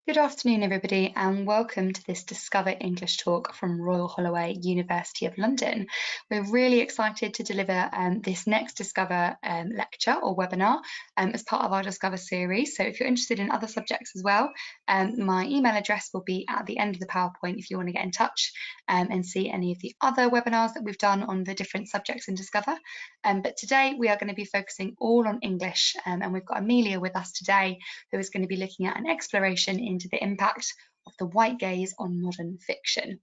Good afternoon, everybody, and welcome to this Discover English talk from Royal Holloway, University of London. We're really excited to deliver this next Discover lecture or webinar as part of our Discover series. So if you're interested in other subjects as well, my email address will be at the end of the PowerPoint if you want to get in touch and see any of the other webinars that we've done on the different subjects in Discover. But today we are going to be focusing all on English, and we've got Amelia with us today, who is going to be looking at an exploration into the impact of the white gaze on modern fiction.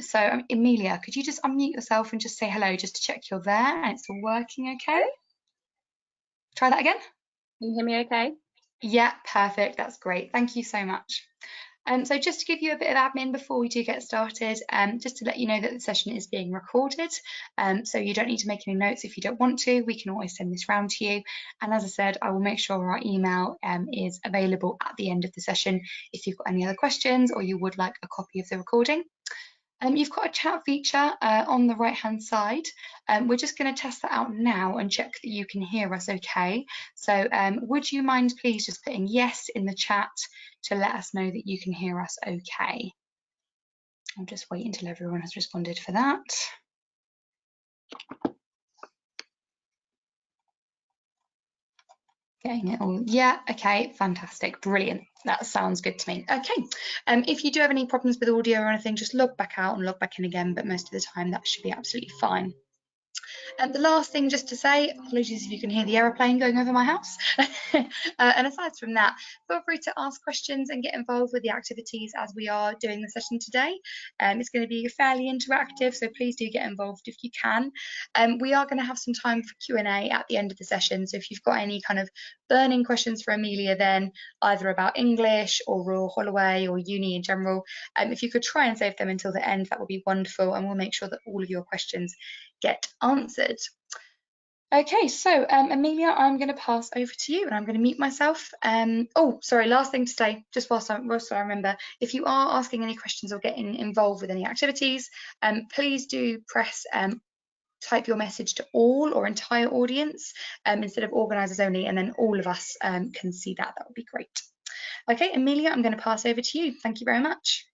So Amelia, could you just unmute yourself and just say hello, just to check you're there and it's all working okay? Try that again. Can you hear me okay? Yeah, perfect. That's great. Thank you so much. So just to give you a bit of admin before we do get started, just to let you know that the session is being recorded, so you don't need to make any notes if you don't want to. We can always send this round to you. And as I said, I will make sure our email is available at the end of the session if you've got any other questions or you would like a copy of the recording. You've got a chat feature on the right hand side. We're just going to test that out now and check that you can hear us okay. So would you mind please just putting yes in the chat to let us know that you can hear us okay? I'll just wait until everyone has responded for that. Getting it all, yeah, okay, fantastic, brilliant. That sounds good to me. Okay, if you do have any problems with audio or anything, just log back out and log back in again, but most of the time that should be absolutely fine. The last thing just to say, apologies if you can hear the aeroplane going over my house. And aside from that, feel free to ask questions and get involved with the activities as we are doing the session today. It's going to be fairly interactive, so please do get involved if you can. We are going to have some time for Q&A at the end of the session, so if you've got any kind of burning questions for Amelia then, either about English or Royal Holloway or uni in general, if you could try and save them until the end, that would be wonderful, and we'll make sure that all of your questions get answered. Okay, so Amelia, I'm going to pass over to you and I'm going to mute myself. Oh, sorry, last thing to say, just whilst I remember, if you are asking any questions or getting involved with any activities, please do press type your message to all or entire audience instead of organisers only, and then all of us can see that. That would be great. Okay, Amelia, I'm going to pass over to you. Thank you very much.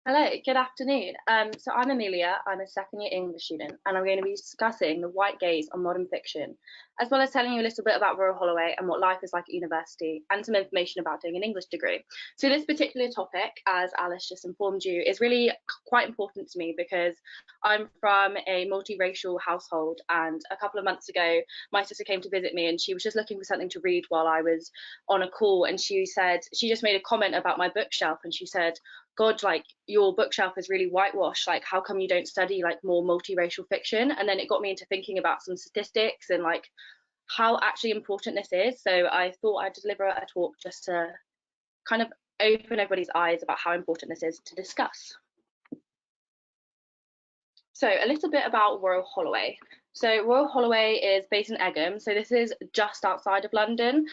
Hello, good afternoon. So I'm Amelia, I'm a second year English student, and I'm going to be discussing the white gaze on modern fiction, as well as telling you a little bit about Royal Holloway and what life is like at university, and some information about doing an English degree. So this particular topic, as Alice just informed you, is really quite important to me because I'm from a multiracial household, and a couple of months ago, my sister came to visit me and she was just looking for something to read while I was on a call, and she just made a comment about my bookshelf, and she said, God, like your bookshelf is really whitewashed, like how come you don't study like more multiracial fiction? And then it got me into thinking about some statistics and like how actually important this is. So I thought I'd deliver a talk just to kind of open everybody's eyes about how important this is to discuss. So a little bit about Royal Holloway. So Royal Holloway is based in Egham, so this is just outside of London.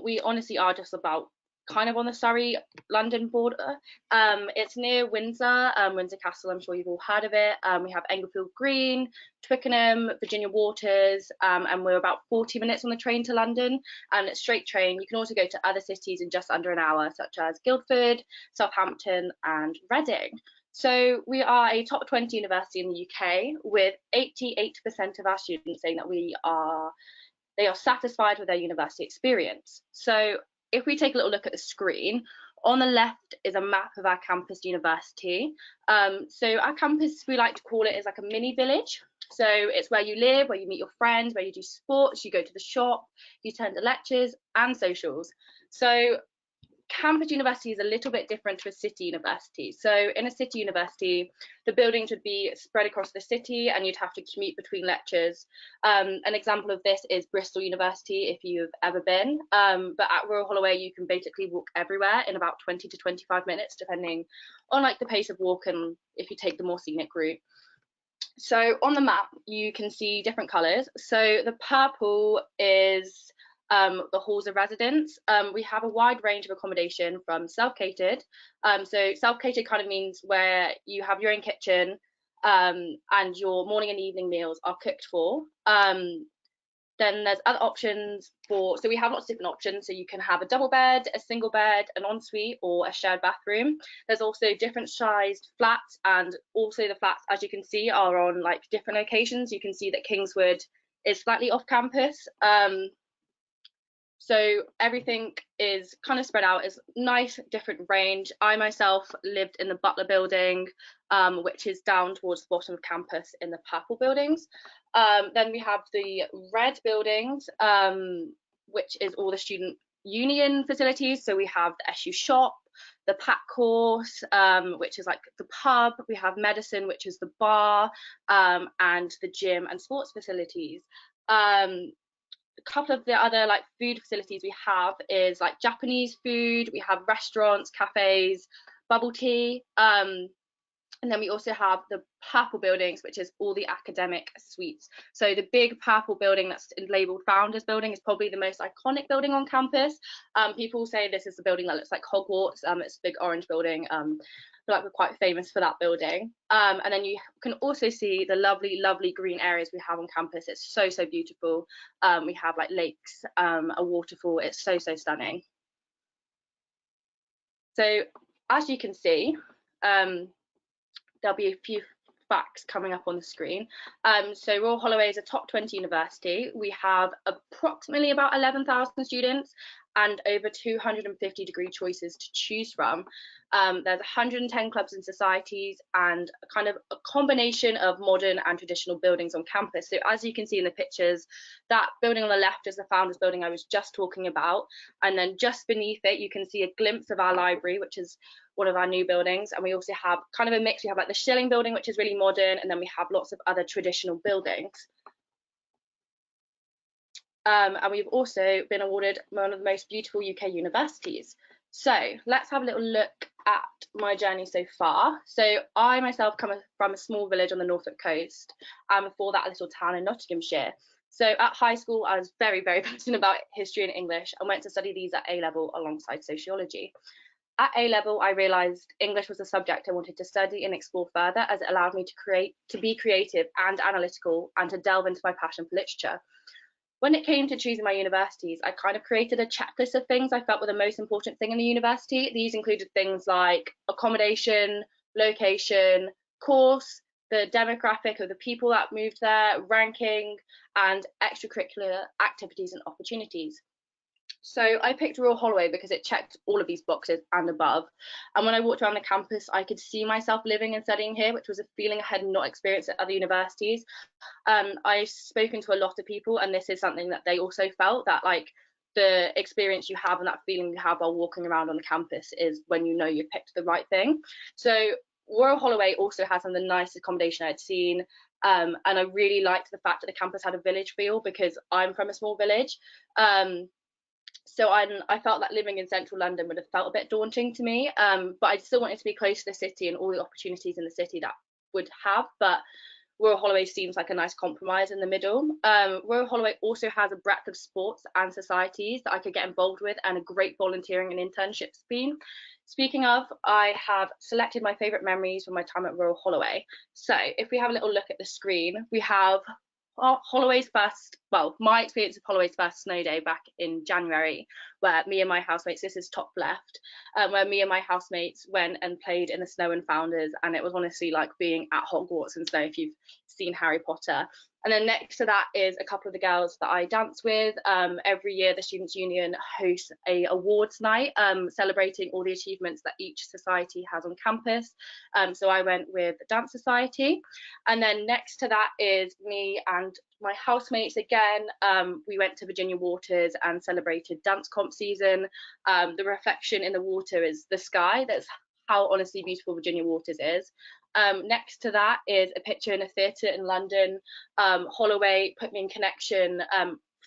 We honestly are just about kind of on the Surrey-London border. It's near Windsor, Windsor Castle, I'm sure you've all heard of it. We have Englefield Green, Twickenham, Virginia Waters, and we're about 40 minutes on the train to London, and it's straight train. You can also go to other cities in just under an hour, such as Guildford, Southampton, and Reading. So we are a top 20 university in the UK, with 88% of our students saying that they are satisfied with their university experience. So if we take a little look at the screen, on the left is a map of our campus university. So our campus, we like to call it, is like a mini village. So it's where you live, where you meet your friends, where you do sports, you go to the shop, you attend the lectures and socials. So campus university is a little bit different to a city university. So in a city university, the buildings would be spread across the city and you'd have to commute between lectures. An example of this is Bristol University, if you've ever been. But at Royal Holloway, you can basically walk everywhere in about 20 to 25 minutes, depending on like the pace of walk and if you take the more scenic route. So on the map, you can see different colours. So the purple is the halls of residence. We have a wide range of accommodation from self-catered. So self-catered kind of means where you have your own kitchen and your morning and evening meals are cooked for. Then there's other options so we have lots of different options. So you can have a double bed, a single bed, an ensuite, or a shared bathroom. There's also different sized flats, and also the flats, as you can see, are on like different locations. You can see that Kingswood is slightly off campus. So everything is kind of spread out. It's nice, different range. I myself lived in the Butler building, which is down towards the bottom of campus in the purple buildings. Then we have the red buildings, which is all the student union facilities. So we have the SU shop, the pack course, which is like the pub. We have medicine, which is the bar, and the gym and sports facilities. A couple of the other like food facilities we have is like Japanese food. We have restaurants, cafes, bubble tea, and then we also have the purple buildings, which is all the academic suites. So the big purple building that's labeled Founders Building is probably the most iconic building on campus. People say this is the building that looks like Hogwarts. It's a big orange building. I feel like we're quite famous for that building. And then you can also see the lovely, lovely green areas we have on campus. It's so, so beautiful. We have like lakes, a waterfall. It's so, so stunning. So as you can see, there'll be a few facts coming up on the screen. So Royal Holloway is a top 20 university. We have approximately about 11,000 students and over 250 degree choices to choose from. There's 110 clubs and societies and a kind of a combination of modern and traditional buildings on campus. So as you can see in the pictures, that building on the left is the Founders Building I was just talking about. And then just beneath it, you can see a glimpse of our library, which is one of our new buildings. And we also have kind of a mix. We have like the Schilling building, which is really modern, and then we have lots of other traditional buildings. And we've also been awarded one of the most beautiful UK universities. So let's have a little look at my journey so far. So I myself come from a small village on the Norfolk coast, and before that a little town in Nottinghamshire. So at high school I was very, very passionate about history and English. I went to study these at A-level alongside sociology. At A-level, I realised English was a subject I wanted to study and explore further, as it allowed me to be creative and analytical and to delve into my passion for literature. When it came to choosing my universities, I kind of created a checklist of things I felt were the most important thing in the university. These included things like accommodation, location, course, the demographic of the people that moved there, ranking, and extracurricular activities and opportunities. So I picked Royal Holloway because it checked all of these boxes and above. And when I walked around the campus, I could see myself living and studying here, which was a feeling I had not experienced at other universities. I've spoken to a lot of people, and this is something that they also felt, that like the experience you have and that feeling you have while walking around on the campus is when you know you've picked the right thing. So Royal Holloway also has some of the nicest accommodation I'd seen. And I really liked the fact that the campus had a village feel, because I'm from a small village. So I felt that living in central London would have felt a bit daunting to me, but I still wanted to be close to the city and all the opportunities in the city that would have. But Royal Holloway seems like a nice compromise in the middle. Royal Holloway also has a breadth of sports and societies that I could get involved with, and a great volunteering and internship scheme. Speaking of, I have selected my favourite memories from my time at Royal Holloway. So if we have a little look at the screen, we have Holloway's first, well, my experience of Holloway's first snow day back in January, where me and my housemates, this is top left, where me and my housemates went and played in the snow and Founders, and it was honestly like being at Hogwarts and snow if you've seen Harry Potter. And then next to that is a couple of the girls that I dance with. Every year the Students' Union hosts a awards night, celebrating all the achievements that each society has on campus. So I went with the Dance Society. And then next to that is me and my housemates again. We went to Virginia Waters and celebrated dance comp season. The reflection in the water is the sky. That's how honestly beautiful Virginia Waters is. Next to that is a picture in a theatre in London. Holloway put me in connection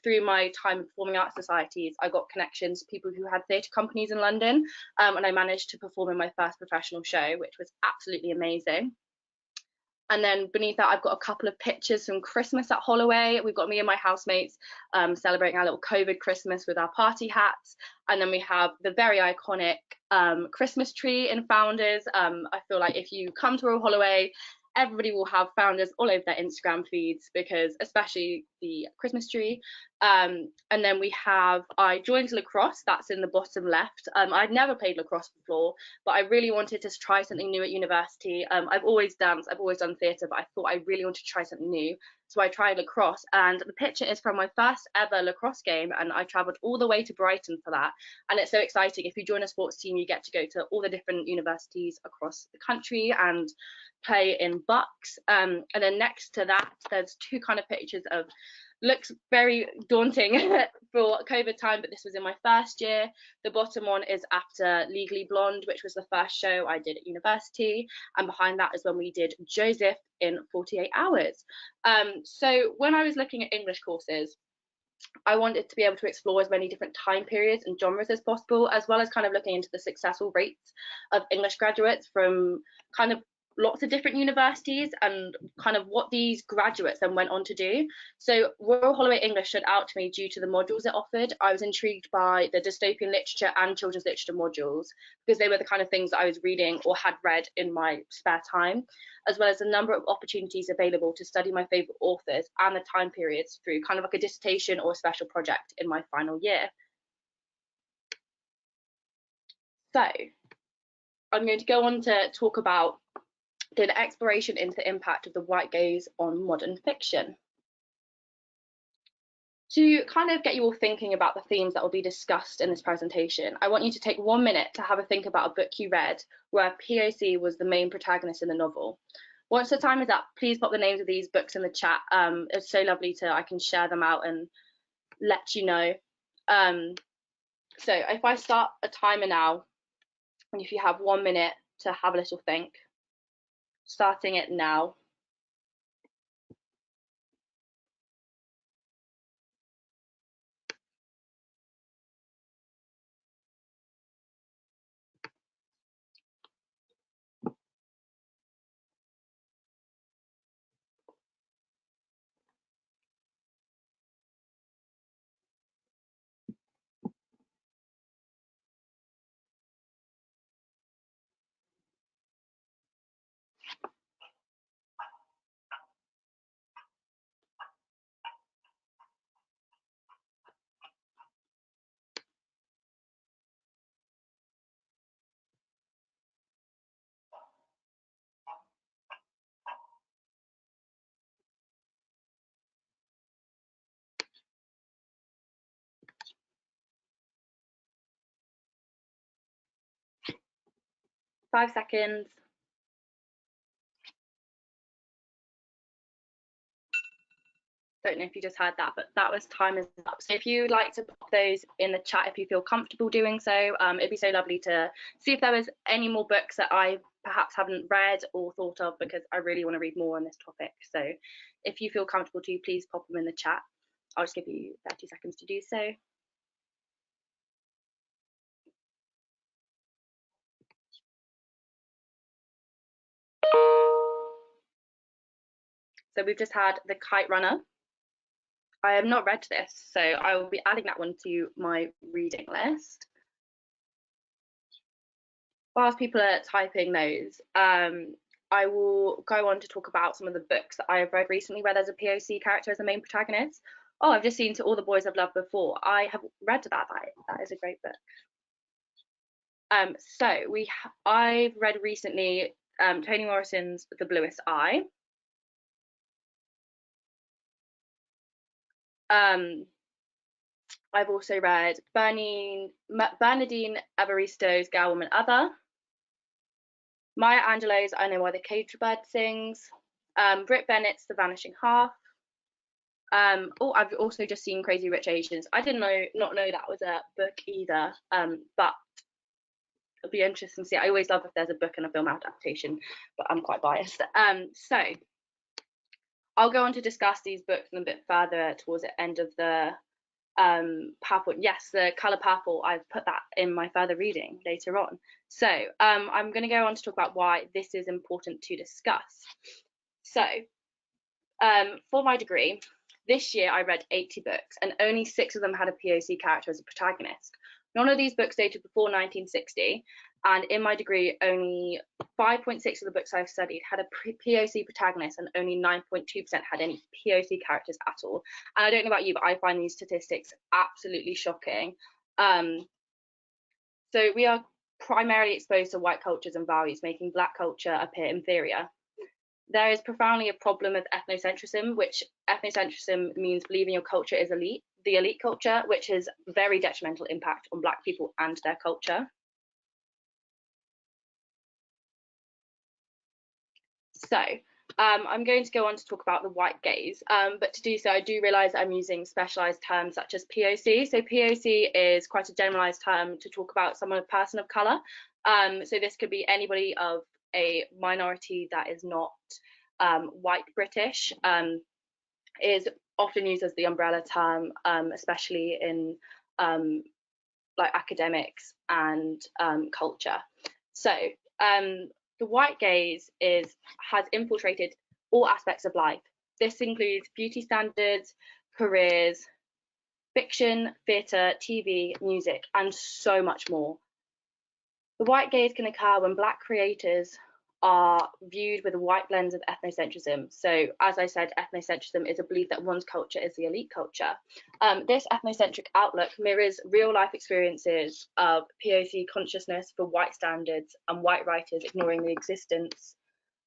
through my time in performing arts societies. I got connections to people who had theatre companies in London, and I managed to perform in my first professional show, which was absolutely amazing. And then beneath that, I've got a couple of pictures from Christmas at Holloway. We've got me and my housemates celebrating our little COVID Christmas with our party hats. And then we have the very iconic Christmas tree in Founders. I feel like if you come to Royal Holloway everybody will have found us all over their Instagram feeds, because especially the Christmas tree. And then we have, I joined lacrosse, that's in the bottom left. I'd never played lacrosse before, but I really wanted to try something new at university. I've always danced, I've always done theatre, but I thought I really wanted to try something new. So I tried lacrosse, and the picture is from my first ever lacrosse game, and I travelled all the way to Brighton for that. And it's so exciting. If you join a sports team, you get to go to all the different universities across the country and play in bucks. And then next to that, there's two kind of pictures of, looks very daunting for COVID time, but this was in my first year. The bottom one is after Legally Blonde, which was the first show I did at university, and behind that is when we did Joseph in 48 hours. So when I was looking at English courses, I wanted to be able to explore as many different time periods and genres as possible, as well as kind of looking into the successful rates of English graduates from kind of lots of different universities, and kind of what these graduates then went on to do. So Royal Holloway English stood out to me due to the modules it offered. I was intrigued by the dystopian literature and children's literature modules, because they were the kind of things that I was reading or had read in my spare time, as well as a number of opportunities available to study my favourite authors and the time periods through kind of like a dissertation or a special project in my final year. So I'm going to go on to talk about an exploration into the impact of the white gaze on modern fiction. To kind of get you all thinking about the themes that will be discussed in this presentation, I want you to take 1 minute to have a think about a book you read where POC was the main protagonist in the novel. Once the time is up, please pop the names of these books in the chat. It's so lovely I can share them out and let you know. So if I start a timer now, and if you have 1 minute to have a little think, starting it now. Five seconds. Don't know if you just heard that, but that was time is up. So if you would like to pop those in the chat, if you feel comfortable doing so, it'd be so lovely to see if there was any more books that I perhaps haven't read or thought of, because I really want to read more on this topic. So if you feel comfortable to, please pop them in the chat. I'll just give you 30 seconds to do so. So we've just had The Kite Runner. I have not read this, so I will be adding that one to my reading list. Whilst people are typing those, I will go on to talk about some of the books that I have read recently where there's a POC character as the main protagonist. Oh, I've just seen To All the Boys I've Loved Before. I have read that. That is a great book. So I've read recently Toni Morrison's The Bluest Eye. I've also read Bernardine Evaristo's Girl, Woman, Other. Maya Angelou's I Know Why the Caged Bird Sings. Britt Bennett's The Vanishing Half. Oh, I've also just seen Crazy Rich Asians. I didn't not know that was a book either, but it'll be interesting to see. I always love if there's a book and a film adaptation, but I'm quite biased. So I'll go on to discuss these books a bit further towards the end of the PowerPoint. Yes, The Colour Purple, I've put that in my further reading later on. So I'm going to go on to talk about why this is important to discuss. So for my degree, this year I read 80 books, and only 6 of them had a POC character as a protagonist. None of these books dated before 1960, And in my degree, only 5.6 of the books I've studied had a POC protagonist, and only 9.2% had any POC characters at all. And I don't know about you, but I find these statistics absolutely shocking. So we are primarily exposed to white cultures and values, making Black culture appear inferior. There is profoundly a problem with ethnocentrism, which ethnocentrism means believing your culture is elite, the elite culture, which has very detrimental impact on Black people and their culture. So I'm going to go on to talk about the white gaze, but to do so, I do realise I'm using specialised terms such as POC. So POC is quite a generalised term to talk about someone, a person of colour. So this could be anybody of a minority that is not white British. Is often used as the umbrella term, especially in like academics and culture. So the white gaze has infiltrated all aspects of life. This includes beauty standards, careers, fiction, theatre, TV, music, and so much more. The white gaze can occur when Black creators are viewed with a white lens of ethnocentrism. So, as I said, ethnocentrism is a belief that one's culture is the elite culture. This ethnocentric outlook mirrors real-life experiences of POC consciousness for white standards and white writers ignoring the existence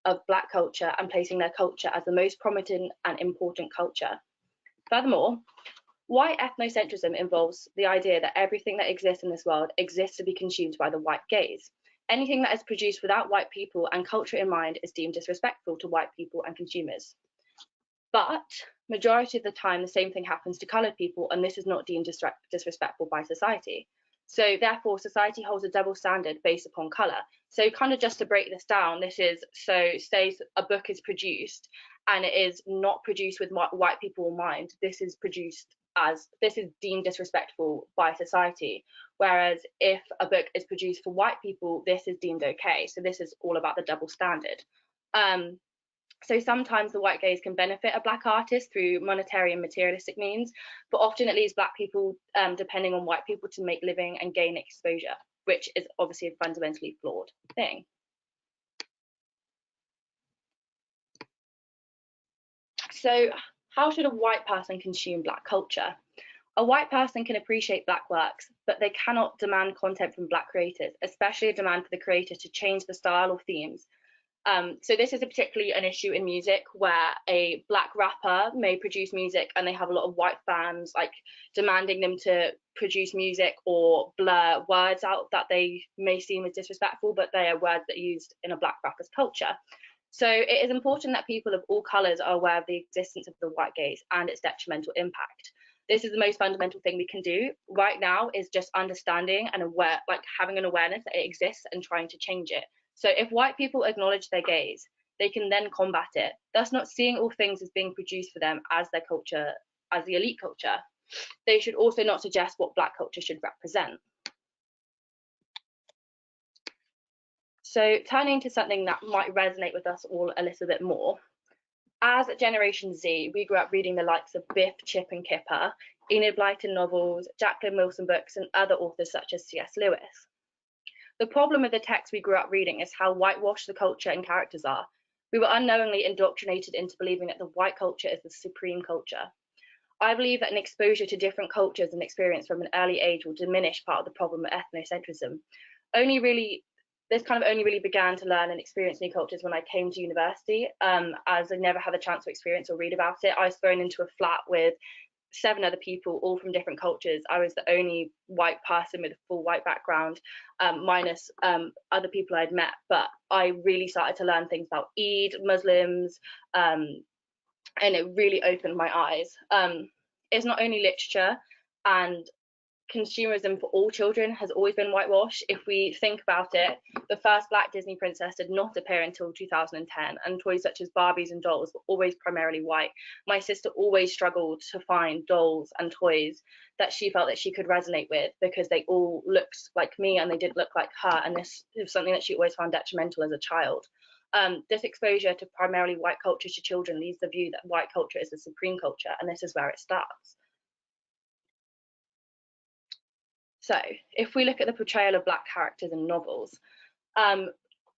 of Black culture and placing their culture as the most prominent and important culture. Furthermore, white ethnocentrism involves the idea that everything that exists in this world exists to be consumed by the white gaze. Anything that is produced without white people and culture in mind is deemed disrespectful to white people and consumers. But majority of the time, the same thing happens to coloured people, and this is not deemed disrespectful by society. So therefore, society holds a double standard based upon colour. So kind of just to break this down, this is, so say a book is produced and it is not produced with white people in mind. This is deemed disrespectful by society. Whereas if a book is produced for white people, this is deemed okay. So this is all about the double standard. So sometimes the white gaze can benefit a Black artist through monetary and materialistic means, but often it leaves Black people depending on white people to make living and gain exposure, which is obviously a fundamentally flawed thing. So how should a white person consume Black culture? A white person can appreciate Black works, but they cannot demand content from Black creators, especially a demand for the creator to change the style or themes. So this is particularly an issue in music, where a Black rapper may produce music and they have a lot of white fans like demanding them to produce music or blur words out that they may seem as disrespectful, but they are words that are used in a Black rapper's culture. So it is important that people of all colours are aware of the existence of the white gaze and its detrimental impact. This is the most fundamental thing we can do right now, is just understanding and having an awareness that it exists and trying to change it. So if white people acknowledge their gaze, they can then combat it, thus not seeing all things as being produced for them as their culture, as the elite culture. They should also not suggest what Black culture should represent. So turning to something that might resonate with us all a little bit more. As Generation Z, we grew up reading the likes of Biff, Chip and Kipper, Enid Blyton novels, Jacqueline Wilson books, and other authors such as C.S. Lewis. The problem with the text we grew up reading is how whitewashed the culture and characters are. We were unknowingly indoctrinated into believing that the white culture is the supreme culture. I believe that an exposure to different cultures and experience from an early age will diminish part of the problem of ethnocentrism. This kind of only really began to learn and experience new cultures when I came to university, as I never had a chance to experience or read about it. I was thrown into a flat with 7 other people, all from different cultures. I was the only white person with a full white background, minus other people I'd met. But I really started to learn things about Eid, Muslims, and it really opened my eyes. It's not only literature, and consumerism for all children has always been whitewashed. If we think about it, the first Black Disney princess did not appear until 2010, and toys such as Barbies and dolls were always primarily white. My sister always struggled to find dolls and toys that she felt that she could resonate with, because they all looked like me and they didn't look like her, and this is something that she always found detrimental as a child. This exposure to primarily white culture to children leads the view that white culture is the supreme culture, and this is where it starts. So if we look at the portrayal of Black characters in novels, a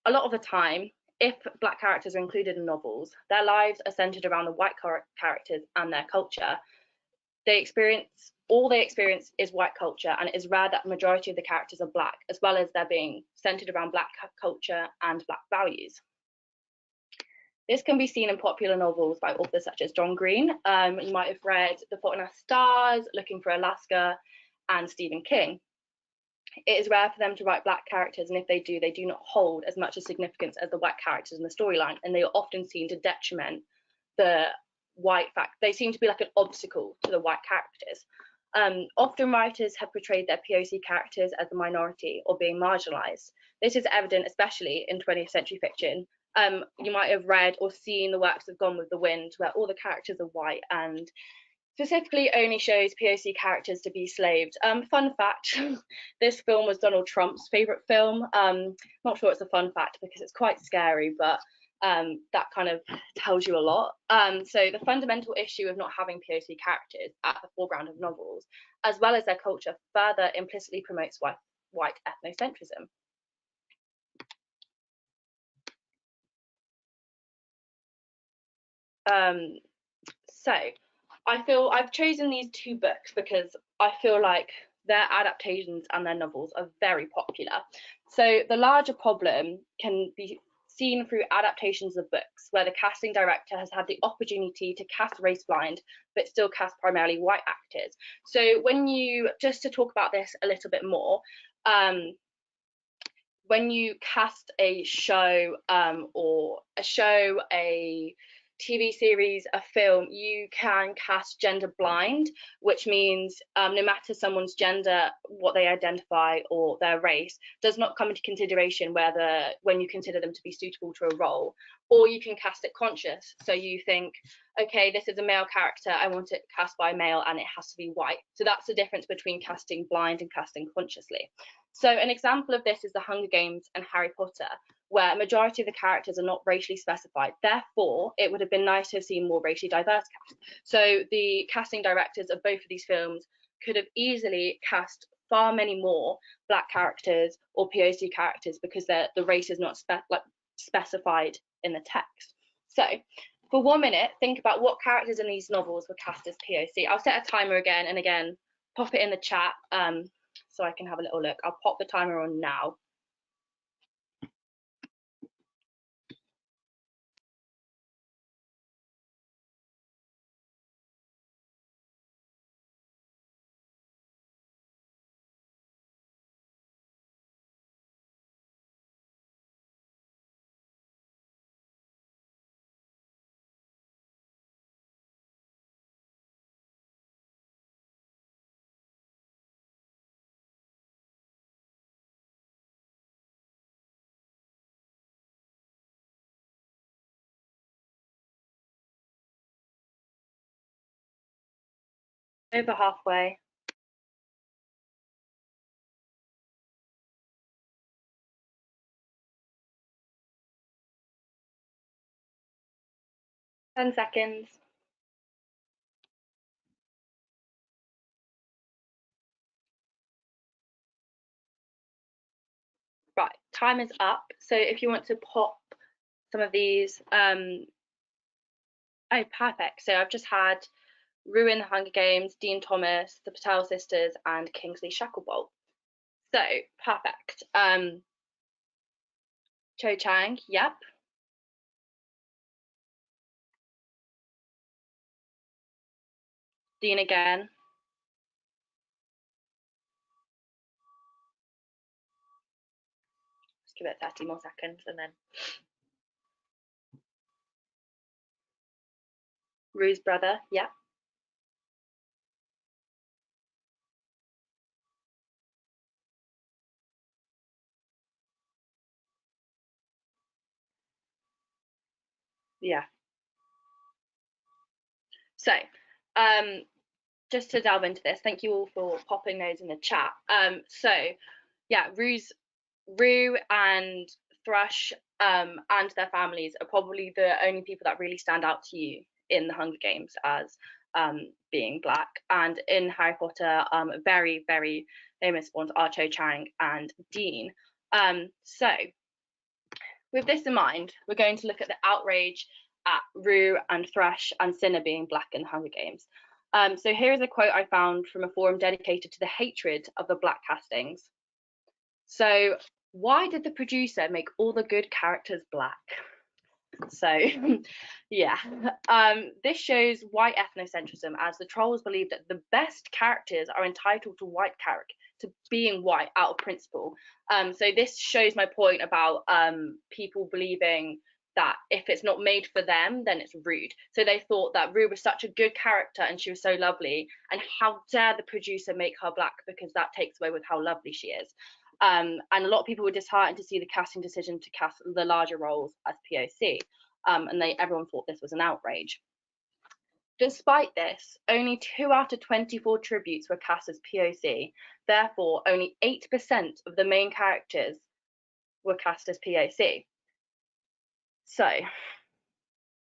lot of the time, if Black characters are included in novels, their lives are centered around the white characters and their culture. All they experience is white culture, and it is rare that the majority of the characters are Black, as well as they're being centered around Black culture and Black values. This can be seen in popular novels by authors such as John Green. You might have read The Fault in Our Stars, Looking for Alaska, and Stephen King. It is rare for them to write Black characters, and if they do not hold as much significance as the white characters in the storyline, and they are often seen to detriment the white fact. They seem to be like an obstacle to the white characters. Often writers have portrayed their POC characters as a minority or being marginalized. This is evident especially in 20th century fiction. You might have read or seen the works of Gone with the Wind, where all the characters are white and specifically only shows POC characters to be slaves. Fun fact, this film was Donald Trump's favorite film. Not sure it's a fun fact because it's quite scary, but that kind of tells you a lot. So the fundamental issue of not having POC characters at the foreground of novels, as well as their culture, further implicitly promotes white ethnocentrism. So I feel I've chosen these two books because I feel like their adaptations and their novels are very popular. So the larger problem can be seen through adaptations of books where the casting director has had the opportunity to cast race blind but still cast primarily white actors. So just to talk about this a little bit more, when you cast a show, a TV series, a film, you can cast gender blind, which means no matter someone's gender, what they identify, or their race, does not come into consideration when you consider them to be suitable to a role. Or you can cast it conscious. So you think, okay, this is a male character, I want it cast by a male and it has to be white. So that's the difference between casting blind and casting consciously. So an example of this is The Hunger Games and Harry Potter, where a majority of the characters are not racially specified. Therefore, it would have been nice to have seen more racially diverse cast. So the casting directors of both of these films could have easily cast far many more Black characters or POC characters because the race is not specified in the text. So for 1 minute, think about what characters in these novels were cast as POC. I'll set a timer again, and again, pop it in the chat so I can have a little look. I'll pop the timer on now. Over halfway. Ten seconds. Right, time is up. So if you want to pop some of these, oh, perfect. So I've just had Rue in The Hunger Games, Dean Thomas, the Patel sisters, and Kingsley Shacklebolt. So perfect. Cho Chang, yep. Dean again. Just give it 30 more seconds and then. Rue's brother, yep. Yeah. So, just to delve into this, thank you all for popping those in the chat. So, yeah, Rue and Thrush and their families are probably the only people that really stand out to you in the Hunger Games as being Black, and in Harry Potter, very, very famous ones are Cho Chang and Dean. So with this in mind, we're going to look at the outrage at Rue and Thresh and Cinna being black in Hunger Games. So here is a quote I found from a forum dedicated to the hatred of the black castings. So why did the producer make all the good characters black? So yeah, this shows white ethnocentrism, as the trolls believe that the best characters are entitled to being white out of principle. So this shows my point about people believing that if it's not made for them, then it's rude. So they thought that Rue was such a good character and she was so lovely, and how dare the producer make her black, because that takes away with how lovely she is. And a lot of people were disheartened to see the casting decision to cast the larger roles as POC, and everyone thought this was an outrage. Despite this, only 2 out of 24 tributes were cast as POC. Therefore, only 8% of the main characters were cast as POC. So,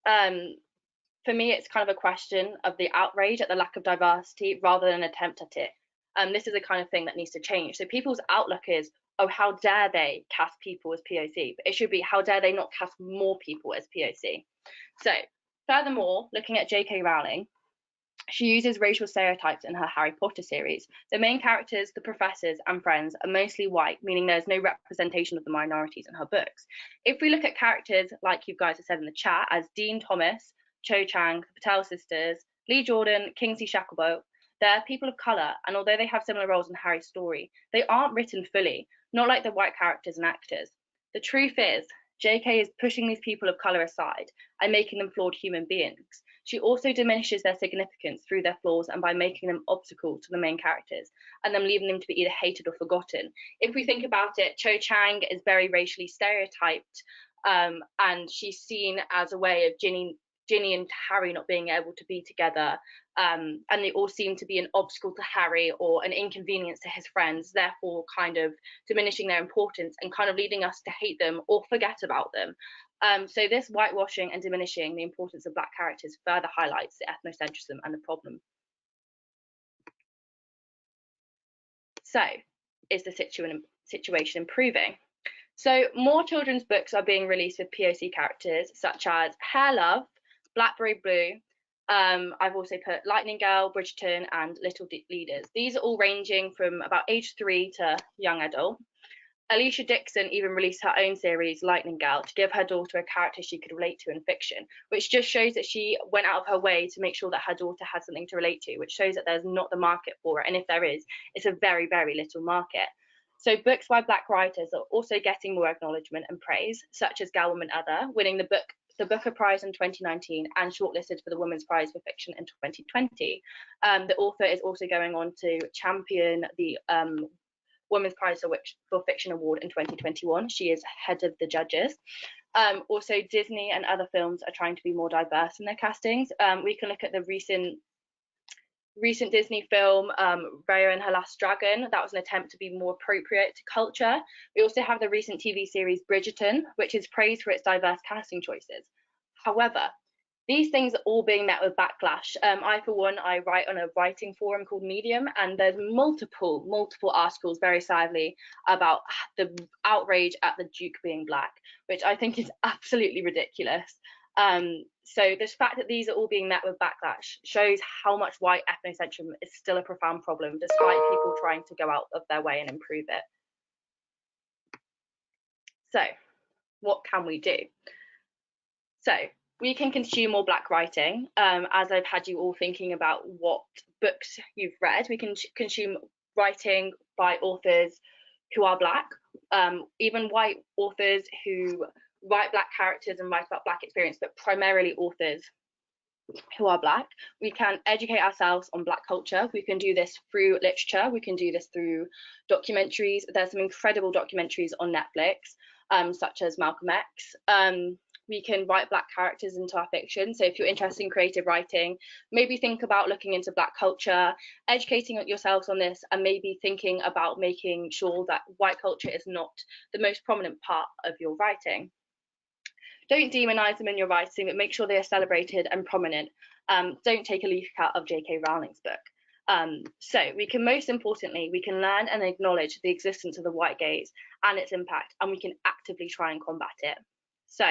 for me, it's kind of a question of the outrage at the lack of diversity rather than an attempt at it. This is the kind of thing that needs to change. So people's outlook is, oh, how dare they cast people as POC? But it should be, how dare they not cast more people as POC? So furthermore, looking at J.K. Rowling, she uses racial stereotypes in her Harry Potter series. The main characters, the professors and friends, are mostly white, meaning there's no representation of the minorities in her books. If we look at characters, like you guys have said in the chat, as Dean Thomas, Cho Chang, the Patel sisters, Lee Jordan, Kingsley Shacklebolt, they're people of colour, and although they have similar roles in Harry's story, they aren't written fully, not like the white characters and actors. The truth is, JK is pushing these people of colour aside and making them flawed human beings. She also diminishes their significance through their flaws and by making them obstacle to the main characters and them leaving them to be either hated or forgotten. If we think about it, Cho Chang is very racially stereotyped, and she's seen as a way of Ginny and Harry not being able to be together, and they all seem to be an obstacle to Harry or an inconvenience to his friends, therefore kind of diminishing their importance and kind of leading us to hate them or forget about them. So this whitewashing and diminishing the importance of black characters further highlights the ethnocentrism and the problem. So is the situation improving? So more children's books are being released with POC characters such as Hair Love, Blackberry Blue. I've also put Lightning Girl, Bridgerton, and Little Leaders. These are all ranging from about age 3 to young adult. Alicia Dixon even released her own series, Lightning Girl, to give her daughter a character she could relate to in fiction, which just shows that she went out of her way to make sure that her daughter had something to relate to, which shows that there's not the market for it. And if there is, it's a very, very little market. So books by black writers are also getting more acknowledgement and praise, such as Gal Woman Other, winning the Booker Prize in 2019 and shortlisted for the Women's Prize for Fiction in 2020. The author is also going on to champion the Women's Prize for Fiction Award in 2021. She is head of the judges. Also, Disney and other films are trying to be more diverse in their castings. We can look at the recent Disney film, Raya and Her Last Dragon. That was an attempt to be more appropriate to culture. We also have the recent TV series Bridgerton, which is praised for its diverse casting choices. However, these things are all being met with backlash. For one, I write on a writing forum called Medium, and there's multiple articles, very sadly, about the outrage at the Duke being black, which I think is absolutely ridiculous. So the fact that these are all being met with backlash shows how much white ethnocentrism is still a profound problem, despite people trying to go out of their way and improve it. So what can we do? So we can consume more black writing. As I've had you all thinking about what books you've read, we can consume writing by authors who are black, even white authors who write black characters and write about black experience, but primarily authors who are black. We can educate ourselves on black culture. We can do this through literature. We can do this through documentaries. There's some incredible documentaries on Netflix, such as Malcolm X. We can write black characters into our fiction. So if you're interested in creative writing, maybe think about looking into black culture, educating yourselves on this, and maybe thinking about making sure that white culture is not the most prominent part of your writing. Don't demonize them in your writing, but make sure they are celebrated and prominent. Don't take a leaf out of J.K. Rowling's book. So we can, most importantly, we can learn and acknowledge the existence of the white gaze and its impact, and we can actively try and combat it. So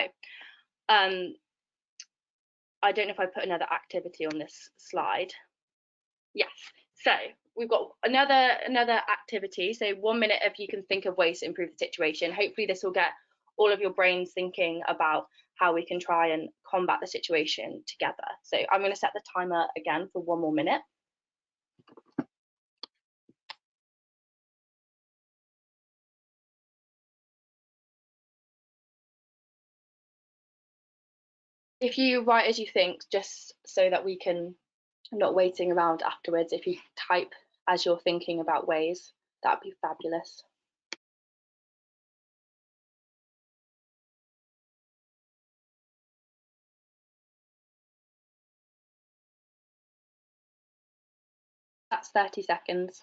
I don't know if I put another activity on this slide. Yes, so we've got another activity. So 1 minute if you can think of ways to improve the situation. Hopefully this will get all of your brains thinking about how we can try and combat the situation together. So I'm going to set the timer again for 1 more minute. If you write as you think, just so that we can not waiting around afterwards, if you type as you're thinking about ways, that'd be fabulous. That's 30 seconds.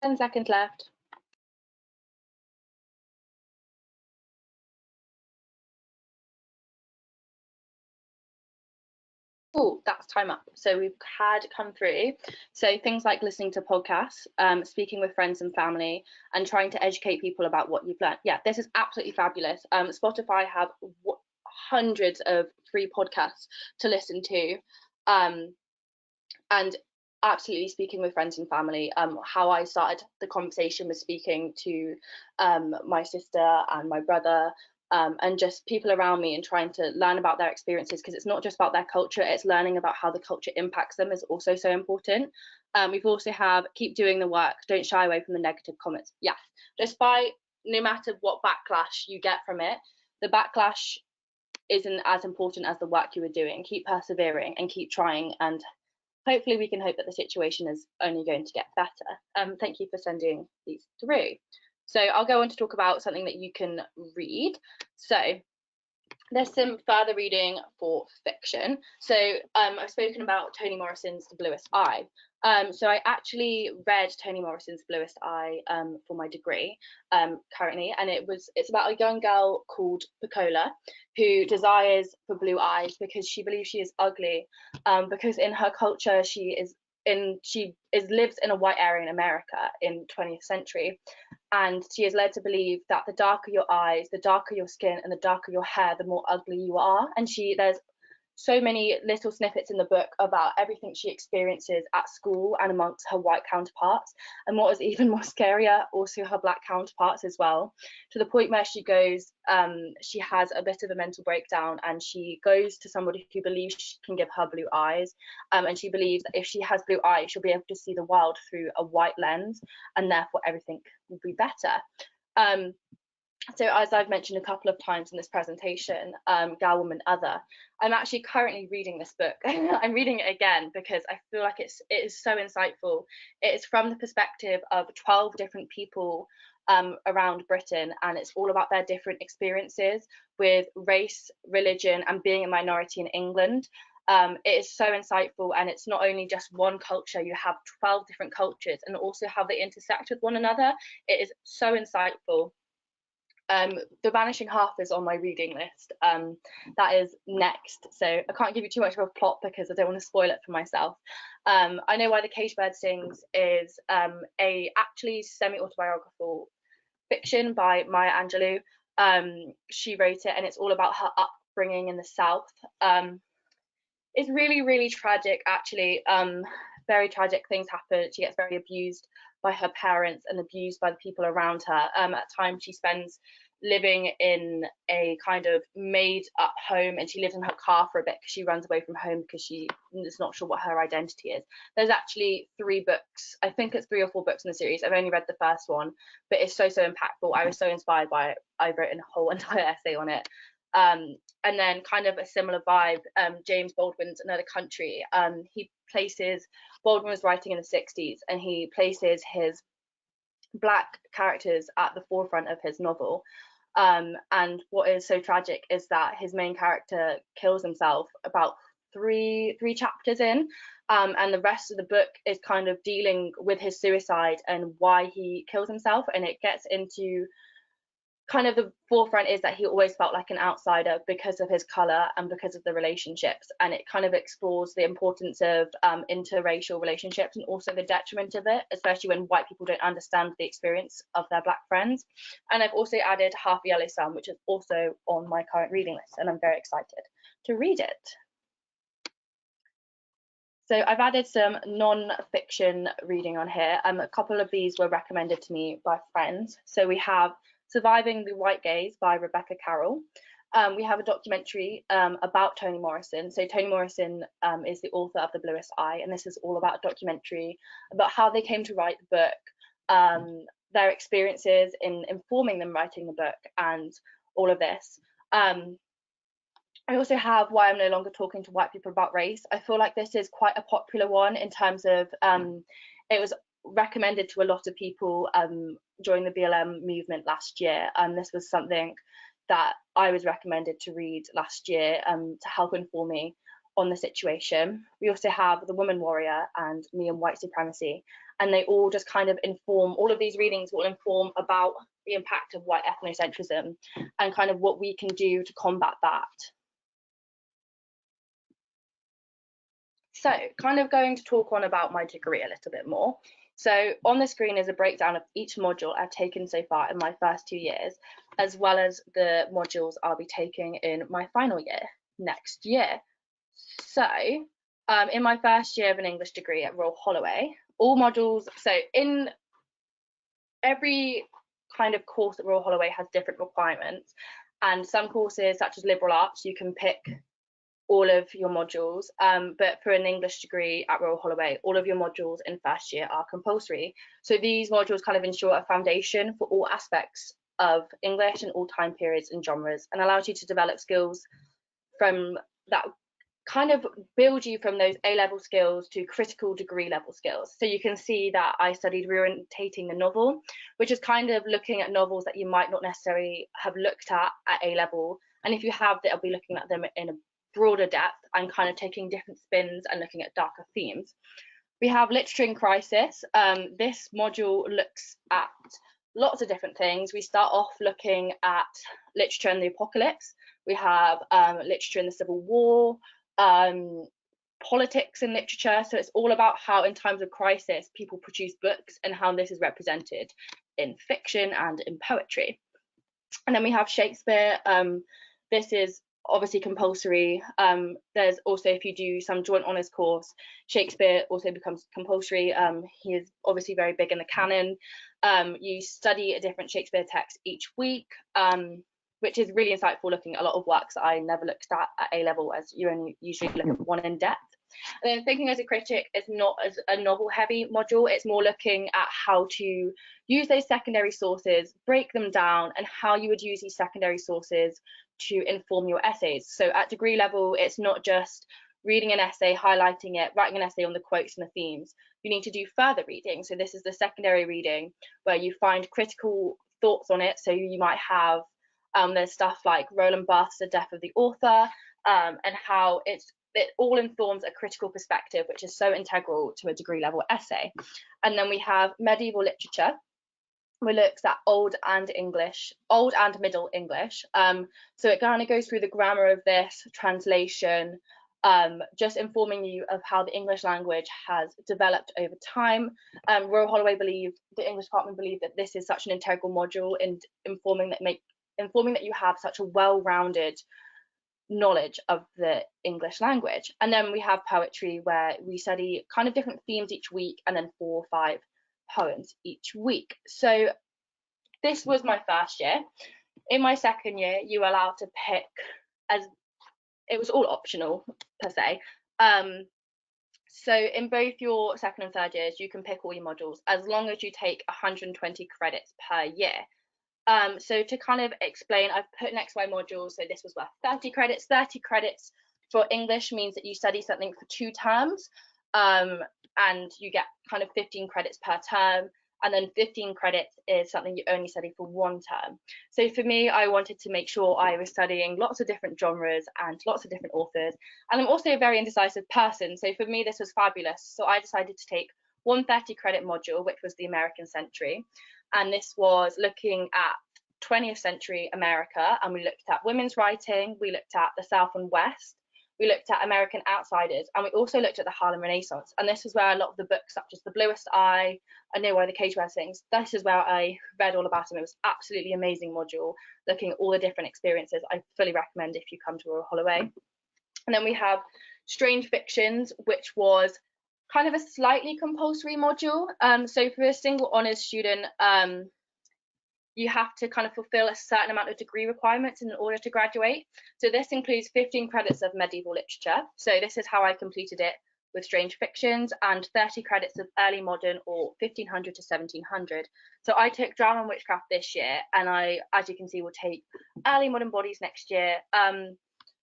Ten seconds left. Oh, that's time up. So we've had come through. So things like listening to podcasts, speaking with friends and family, and trying to educate people about what you've learned. Yeah, this is absolutely fabulous. Spotify have hundreds of free podcasts to listen to, and absolutely speaking with friends and family. How I started the conversation was speaking to my sister and my brother, and just people around me, and trying to learn about their experiences, because it's not just about their culture, it's learning about how the culture impacts them is also so important. We've also have keep doing the work, don't shy away from the negative comments. Yeah, despite no matter what backlash you get from it, the backlash isn't as important as the work you were doing. Keep persevering and keep trying, and hopefully we can hope that the situation is only going to get better. Thank you for sending these through. So I'll go on to talk about something that you can read. So there's some further reading for fiction. So I've spoken about Toni Morrison's The Bluest Eye. So I actually read Toni Morrison's Bluest Eye for my degree currently, and it's about a young girl called Pecola who desires for blue eyes because she believes she is ugly, because in her culture she lives in a white area in America in 20th century, and she is led to believe that the darker your eyes, the darker your skin, and the darker your hair, the more ugly you are. And there's so many little snippets in the book about everything she experiences at school and amongst her white counterparts, and what is even more scarier, also her black counterparts as well, to the point where she has a bit of a mental breakdown, and she goes to somebody who believes she can give her blue eyes, and she believes that if she has blue eyes she'll be able to see the world through a white lens, and therefore everything will be better. So as I've mentioned a couple of times in this presentation, Gal, Woman, Other, I'm actually currently reading this book. I'm reading it again because I feel like it is so insightful. It is from the perspective of 12 different people around Britain, and it's all about their different experiences with race, religion, and being a minority in England. It is so insightful, and it's not only just one culture, you have 12 different cultures and also how they intersect with one another. It is so insightful. The Vanishing Half is on my reading list. That is next, so I can't give you too much of a plot because I don't want to spoil it for myself. I Know Why the Caged Bird Sings is a actually semi-autobiographical fiction by Maya Angelou. She wrote it, and it's all about her upbringing in the South. It's really, really tragic, actually. Very tragic things happen. She gets very abused by her parents and abused by the people around her. At times she spends living in a kind of made up home, and she lives in her car for a bit because she runs away from home because she is not sure what her identity is. There's actually 3 books, I think it's 3 or 4 books in the series. I've only read the first one, but it's so impactful. I was so inspired by it, I wrote a whole entire essay on it. And then kind of a similar vibe, James Baldwin's Another Country. Baldwin was writing in the 60s, and he places his black characters at the forefront of his novel. And what is so tragic is that his main character kills himself about three chapters in, and the rest of the book is kind of dealing with his suicide and why he kills himself. And it gets into kind of the forefront is that he always felt like an outsider because of his color and because of the relationships, and it kind of explores the importance of interracial relationships and also the detriment of it, especially when white people don't understand the experience of their black friends. And I've also added Half a Yellow Sun, which is also on my current reading list, and I'm very excited to read it. So I've added some non-fiction reading on here. A couple of these were recommended to me by friends. So we have Surviving the White Gaze by Rebecca Carroll. We have a documentary about Toni Morrison. So Toni Morrison is the author of The Bluest Eye, and this is all about a documentary about how they came to write the book, their experiences in informing them writing the book, and all of this. I also have Why I'm No Longer Talking to White People About Race. I feel like this is quite a popular one in terms of it was recommended to a lot of people during the BLM movement last year. This was something that I was recommended to read last year to help inform me on the situation. We also have The Woman Warrior and Me and White Supremacy, and they all just kind of inform, all of these readings will inform about the impact of white ethnocentrism and kind of what we can do to combat that. So kind of going to talk on about my degree a little bit more. So on the screen is a breakdown of each module I've taken so far in my first 2 years, as well as the modules I'll be taking in my final year next year. So in my first year of an English degree at Royal Holloway, all modules, so in every kind of course at Royal Holloway has different requirements, and some courses such as liberal arts, you can pick all of your modules, but for an English degree at Royal Holloway, all of your modules in first year are compulsory. So these modules kind of ensure a foundation for all aspects of English and all time periods and genres, and allows you to develop skills from that kind of build you from those A-level skills to critical degree level skills. So you can see that I studied reorientating the novel, which is kind of looking at novels that you might not necessarily have looked at A-level, and if you have, I'll be looking at them in a broader depth and kind of taking different spins and looking at darker themes. We have Literature in Crisis. This module looks at lots of different things. We start off looking at literature in the apocalypse. We have literature in the Civil War, politics in literature. So it's all about how in times of crisis people produce books and how this is represented in fiction and in poetry. And then we have Shakespeare. This is obviously compulsory. There's also, if you do some joint honours course, Shakespeare also becomes compulsory. He is obviously very big in the canon. You study a different Shakespeare text each week, which is really insightful, looking at a lot of works that I never looked at A-level, as you only usually look at one in depth. And then Thinking as a Critic is not as a novel heavy module. It's more looking at how to use those secondary sources, break them down, and how you would use these secondary sources to inform your essays. So at degree level, it's not just reading an essay, highlighting it, writing an essay on the quotes and the themes. You need to do further reading. So this is the secondary reading where you find critical thoughts on it. So you might have there's stuff like Roland Barthes' The Death of the Author, and how it all informs a critical perspective, which is so integral to a degree level essay. And then we have Medieval Literature, which looks at Old and Middle English. So it kind of goes through the grammar of this, translation, just informing you of how the English language has developed over time. Royal Holloway believed, the English department believed, that this is such an integral module in informing that you have such a well-rounded knowledge of the English language. And then we have poetry, where we study kind of different themes each week, and then 4 or 5 poems each week. So this was my first year. In my second year, you were allowed to pick, as it was all optional per se. So in both your second and third years, you can pick all your modules as long as you take 120 credits per year. So to kind of explain, I've put next to my modules, so this was worth 30 credits. 30 credits for English means that you study something for 2 terms, and you get kind of 15 credits per term. and then 15 credits is something you only study for 1 term. So for me, I wanted to make sure I was studying lots of different genres and lots of different authors. And I'm also a very indecisive person. So for me, this was fabulous. So I decided to take one 30-credit module, which was the American century. And this was looking at 20th century America. And we looked at women's writing, we looked at the South and West, we looked at American outsiders, and we also looked at the Harlem Renaissance. And this is where a lot of the books, such as The Bluest Eye, I Know Why the Cage Bird Sings, this is where I read all about them. It was absolutely amazing module, looking at all the different experiences. I fully recommend if you come to Royal Holloway. And then we have Strange Fictions, which was kind of a slightly compulsory module. So for a single honours student, you have to kind of fulfill a certain amount of degree requirements in order to graduate. So this includes 15 credits of medieval literature. So this is how I completed it with Strange Fictions, and 30 credits of early modern, or 1500 to 1700. So I took Drama and Witchcraft this year, and I, as you can see, will take early modern bodies next year.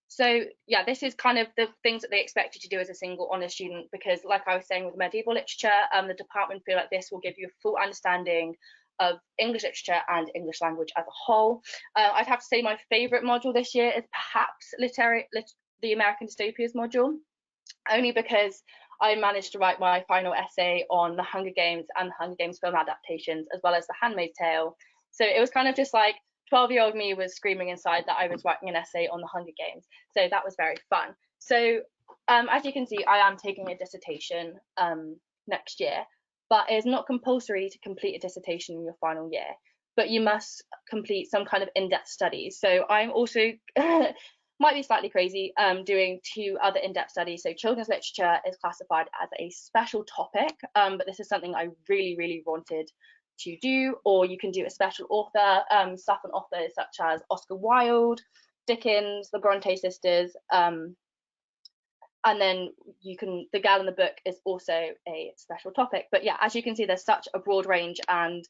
So yeah, this is kind of the things that they expect you to do as a single honours student, because like I was saying with medieval literature, the department feel like this will give you a full understanding of English literature and English language as a whole. I'd have to say my favourite module this year is perhaps the American Dystopias module, only because I managed to write my final essay on the Hunger Games and the Hunger Games film adaptations, as well as the Handmaid's Tale. So it was kind of just like 12-year-old me was screaming inside that I was writing an essay on the Hunger Games. So that was very fun. So as you can see, I am taking a dissertation next year, but it is not compulsory to complete a dissertation in your final year, but you must complete some kind of in-depth studies. So I'm also, might be slightly crazy, doing 2 other in-depth studies. So children's literature is classified as a special topic, but this is something I really, really wanted to do. Or you can do a special author, stuff on authors such as Oscar Wilde, Dickens, the Bronte sisters, and then you can, The Girl in the Book is also a special topic. But yeah, as you can see, there's such a broad range, and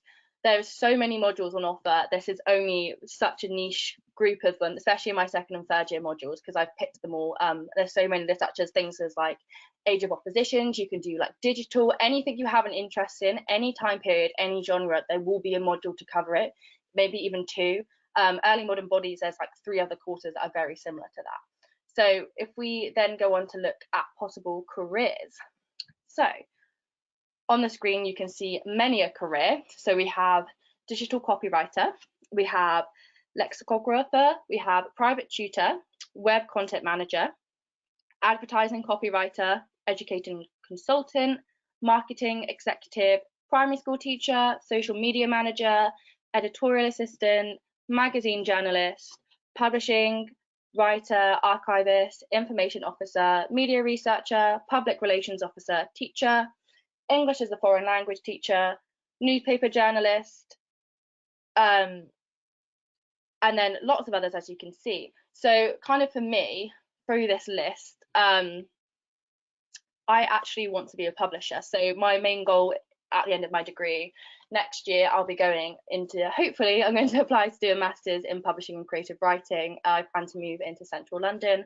there's so many modules on offer. This is only such a niche group of them, especially in my 2nd and 3rd year modules, because I've picked them all. There's so many, there's such as things as like Age of Oppositions, you can do like digital, anything you have an interest in, any time period, any genre, there will be a module to cover it, maybe even 2. Early modern bodies, there's like 3 other courses that are very similar to that. So if we then go on to look at possible careers. So on the screen, you can see many a career. So we have digital copywriter, we have lexicographer, we have private tutor, web content manager, advertising copywriter, educating consultant, marketing executive, primary school teacher, social media manager, editorial assistant, magazine journalist, publishing writer, archivist, information officer, media researcher, public relations officer, teacher, English as a foreign language teacher, newspaper journalist, and then lots of others, as you can see. So kind of for me, through this list, I actually want to be a publisher. So my main goal at the end of my degree next year, I'll be going into, hopefully I'm going to apply to do a master's in publishing and creative writing. I plan to move into central London,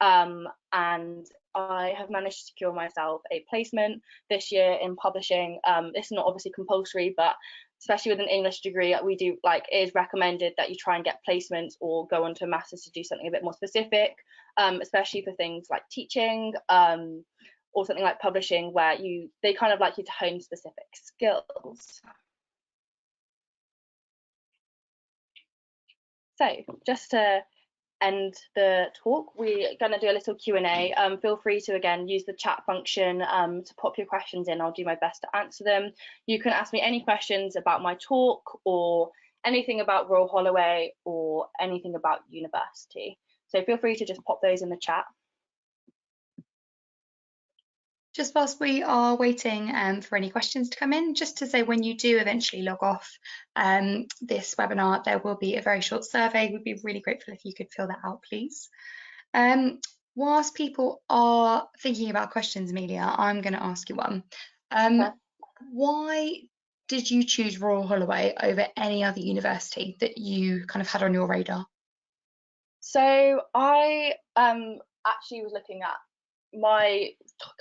and I have managed to secure myself a placement this year in publishing. It's not obviously compulsory, but especially with an English degree, we do, like, it is recommended that you try and get placements or go on to a master's to do something a bit more specific, especially for things like teaching, or something like publishing, where they kind of like you to hone specific skills. So just to end the talk, we're going to do a little Q&A. Feel free to, again, use the chat function to pop your questions in. I'll do my best to answer them. You can ask me any questions about my talk, or anything about Royal Holloway, or anything about university. So feel free to just pop those in the chat. Just whilst we are waiting for any questions to come in, just to say, when you do eventually log off this webinar, there will be a very short survey. We'd be really grateful if you could fill that out, please. Whilst people are thinking about questions, Amelia, I'm going to ask you one. Why did you choose Royal Holloway over any other university that you kind of had on your radar? So I actually was looking at my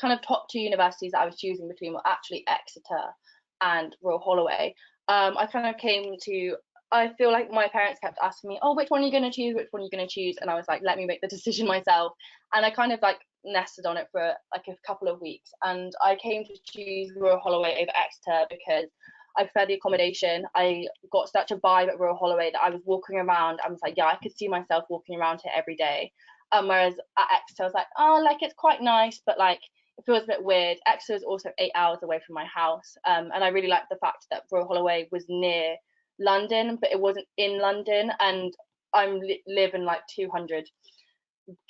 kind of top 2 universities that I was choosing between were actually Exeter and Royal Holloway. I kind of came to, I feel like my parents kept asking me, oh, which one are you going to choose? Which one are you going to choose? And I was like, let me make the decision myself. And I kind of like nested on it for like a couple of weeks. And I came to choose Royal Holloway over Exeter because I prefer the accommodation. I got such a vibe at Royal Holloway that I was walking around. I was like, yeah, I could see myself walking around here every day. Whereas at Exeter, I was like, oh, like it's quite nice, but like it feels a bit weird. Exeter is also 8 hours away from my house. And I really liked the fact that Royal Holloway was near London, but it wasn't in London. And I'm live in like 200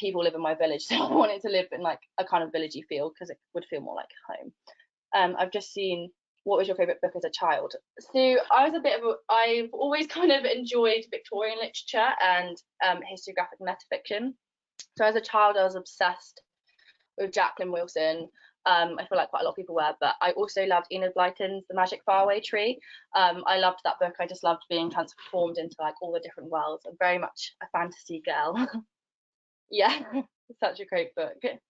people live in my village, so I wanted to live in like a kind of villagey feel because it would feel more like home. I've just seen, what was your favourite book as a child? So I've always kind of enjoyed Victorian literature and historiographic metafiction. So as a child, I was obsessed with Jacqueline Wilson. I feel like quite a lot of people were, but I also loved Enid Blyton's The Magic Faraway Tree. I loved that book. I just loved being transformed into like all the different worlds. I'm very much a fantasy girl. Yeah, such a great book. Did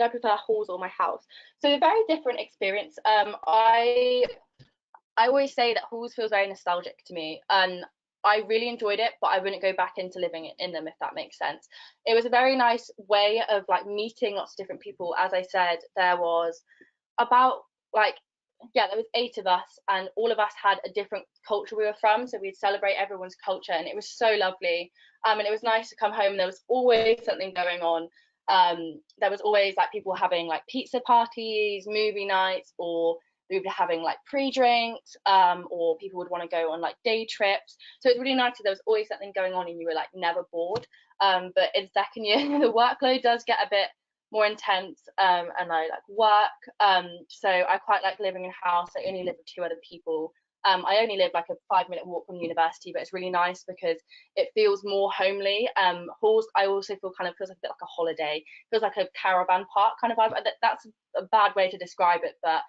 I prefer halls or my house? So a very different experience. I always say that halls feels very nostalgic to me, and I really enjoyed it, but I wouldn't go back into living in them, if that makes sense. It was a very nice way of like meeting lots of different people. As I said, there was about like, yeah, there was 8 of us, and all of us had a different culture we were from, so we'd celebrate everyone's culture, and it was so lovely. And it was nice to come home, and there was always something going on. There was always like people having like pizza parties, movie nights, or we would be having like pre-drinks, or people would want to go on like day trips. So it's really nice that there was always something going on and you were like never bored. But in second year, the workload does get a bit more intense, and I like work. So I quite like living in a house. I only live with 2 other people. I only live like a 5-minute walk from university, but it's really nice because it feels more homely. Halls, I also feel kind of feels like a bit like a holiday. It feels like a caravan park kind of vibe. That's a bad way to describe it, but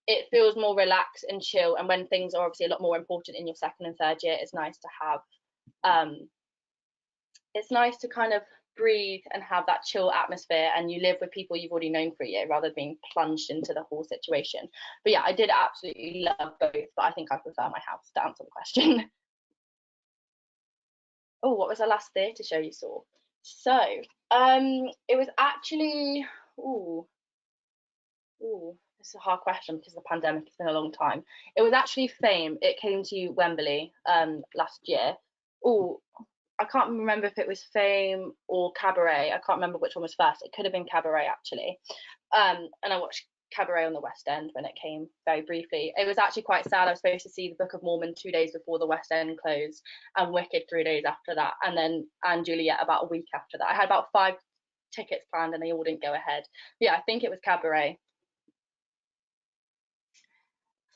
it feels more relaxed and chill. And when things are obviously a lot more important in your second and third year, it's nice to have, it's nice to kind of breathe and have that chill atmosphere, and you live with people you've already known for a year rather than being plunged into the whole situation. But yeah, I did absolutely love both, but I think I prefer my house, to answer the question. Oh, what was the last theatre show you saw? So it was actually, this is a hard question because of the pandemic, it's been a long time. It was actually Fame. It came to Wembley last year. I can't remember if it was Fame or Cabaret. I can't remember which one was first. It could have been Cabaret actually. And I watched Cabaret on the West End when it came very briefly. It was actually quite sad. I was supposed to see the Book of Mormon 2 days before the West End closed, and Wicked 3 days after that, and then and Juliet about a week after that. I had about 5 tickets planned and they all didn't go ahead. But yeah, I think it was Cabaret.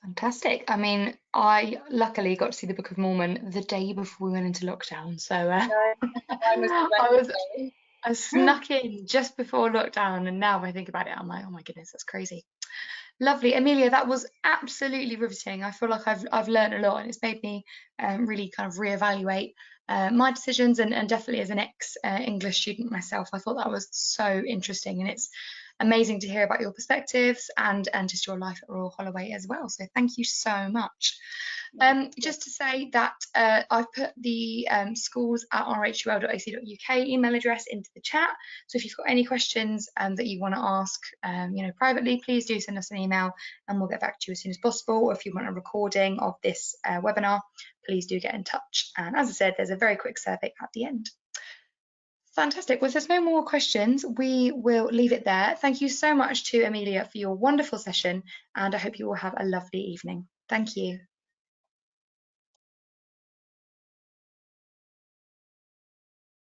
Fantastic. I mean, I luckily got to see the Book of Mormon the day before we went into lockdown. So I snuck in just before lockdown, and now when I think about it, I'm like, oh my goodness, that's crazy. Lovely, Amelia. That was absolutely riveting. I feel like I've learned a lot, and it's made me really kind of reevaluate my decisions, and definitely as an ex-English student myself, I thought that was so interesting, and it's amazing to hear about your perspectives and just your life at Royal Holloway as well. So thank you so much. Just to say that I've put the schools at rhul.ac.uk email address into the chat. So if you've got any questions that you want to ask, privately, please do send us an email and we'll get back to you as soon as possible. Or if you want a recording of this webinar, please do get in touch. And as I said, there's a very quick survey at the end. Fantastic. Well, if there's no more questions, we will leave it there. Thank you so much to Amelia for your wonderful session, and I hope you all have a lovely evening. Thank you.